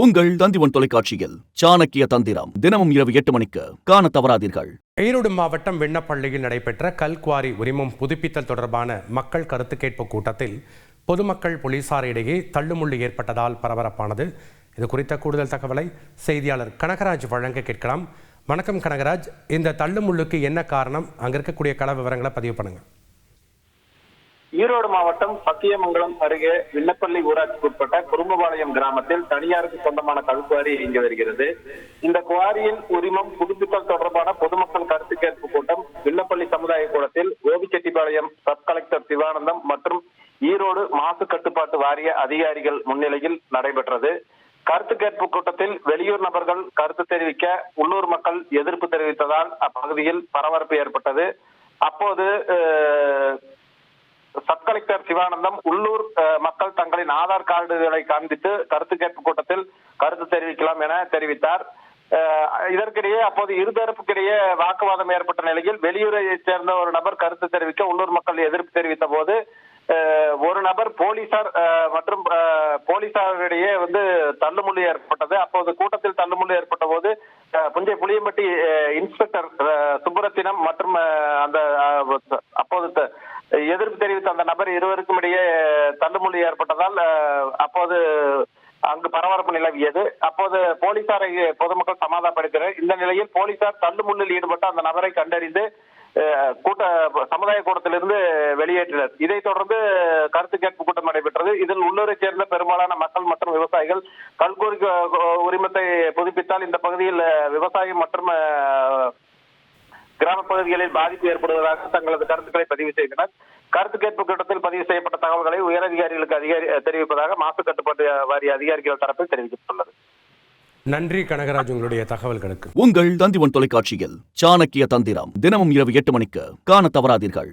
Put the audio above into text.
உங்கள் தந்திவன் தொலைக்காட்சியில் சாணக்கிய தந்திரம் தினமும் இரவு 8 மணிக்கு காண தவறாதீர்கள். ஈரோடு மாவட்டம் விண்ணப்பள்ளியில் நடைபெற்ற கல்குவாரி உரிமம் புதுப்பித்தல் தொடர்பான மக்கள் கருத்து கேட்பு கூட்டத்தில் பொதுமக்கள் போலீசார் இடையே தள்ளுமுள்ளு ஏற்பட்டதால் பரபரப்பானது. இது குறித்த கூடுதல் தகவலை செய்தியாளர் கனகராஜ் வழங்க கேட்கலாம். வணக்கம் கனகராஜ், இந்த தள்ளுமுள்ளுக்கு என்ன காரணம்? அங்க இருக்கக்கூடிய கள விவரங்களை பதிவு பண்ணுங்க. ஈரோடு மாவட்டம் சத்தியமங்கலம் அருகே விண்ணப்பள்ளி ஊராட்சிக்கு உட்பட்ட குறும்பபாளையம் கிராமத்தில் தனியாருக்கு சொந்தமான கல்குவாரி இயங்கி வருகிறது. இந்த குவாரியின் உரிமம் புதுப்பித்தல் தொடர்பான பொதுமக்கள் கருத்து கேட்பு கூட்டம் விண்ணப்பள்ளி சமுதாய கூடத்தில் கோபிச்செட்டிப்பாளையம் சப் கலெக்டர் சிவானந்தம் மற்றும் ஈரோடு மாசு கட்டுப்பாட்டு வாரிய அதிகாரிகள் முன்னிலையில் நடைபெற்றது. கருத்து கேட்பு கூட்டத்தில் வெளியூர் நபர்கள் கருத்து தெரிவிக்க உள்ளூர் மக்கள் எதிர்ப்பு தெரிவித்ததால் அப்பகுதியில் பரபரப்பு ஏற்பட்டது. அப்போது சப் கலெக்டர் சிவானந்தம் உள்ளூர் மக்கள் தங்களின் ஆதார் கார்டுகளை காண்பித்து கருத்து கேட்பு கூட்டத்தில் கருத்து தெரிவிக்கலாம் என தெரிவித்தார். இதற்கிடையே அப்போது இருதரப்புக்கிடையே வாக்குவாதம் ஏற்பட்ட நிலையில் வெளியூரை சேர்ந்த ஒரு நபர் கருத்து தெரிவிக்க உள்ளூர் மக்கள் எதிர்ப்பு தெரிவித்த போது ஒரு நபர் போலீசார் மற்றும் போலீசாரிடையே தள்ளுமுள்ளு ஏற்பட்டது. அப்போது கூட்டத்தில் தள்ளுமுள்ளு ஏற்பட்ட போது புஞ்சை புளியம்பட்டி இன்ஸ்பெக்டர் சுப்புரத்தினம் மற்றும் அந்த அப்போது எதிர்ப்பு தெரிவித்த அந்த நபர் இருவருக்கும் இடையே தள்ளுமுள்ளு ஏற்பட்டதால் அப்போது அங்கு பரபரப்பு நிலவியது. அப்போது போலீசாரை பொதுமக்கள் சமாதானப்படுத்தினர். இந்த நிலையில் போலீசார் தள்ளுமுள்ளில் ஈடுபட்ட அந்த நபரை கண்டறிந்து சமுதாய கூட்டத்திலிருந்து வெளியேற்றினர். இதைத் தொடர்ந்து கருத்து கேட்பு கூட்டம் நடைபெற்றது. இதில் உள்ளூரை சேர்ந்த பெரும்பாலான மக்கள் மற்றும் விவசாயிகள் கல்குவாரி உரிமத்தை புதுப்பித்தால் இந்த பகுதியில் விவசாயம் மற்றும் கிராம பகுதிகளில் பாதிப்பு ஏற்படுவதாக தங்களது கருத்துக்களை பதிவு செய்தனர். கருத்து கேட்பு கூட்டத்தில் பதிவு செய்யப்பட்ட தகவல்களை உயரதிகாரிகளுக்கு தெரிவிப்பதாக மாசு கட்டுப்பாட்டு வாரிய அதிகாரிகள் தரப்பில் தெரிவிக்கப்பட்டுள்ளது. நன்றி கனகராஜ், உங்களுடைய தகவல்களுக்கு. உங்கள் தந்திவன் தொலைக்காட்சியில் சாணக்கிய தந்திரம் தினமும் இரவு 8 மணிக்கு காண தவறாதீர்கள்.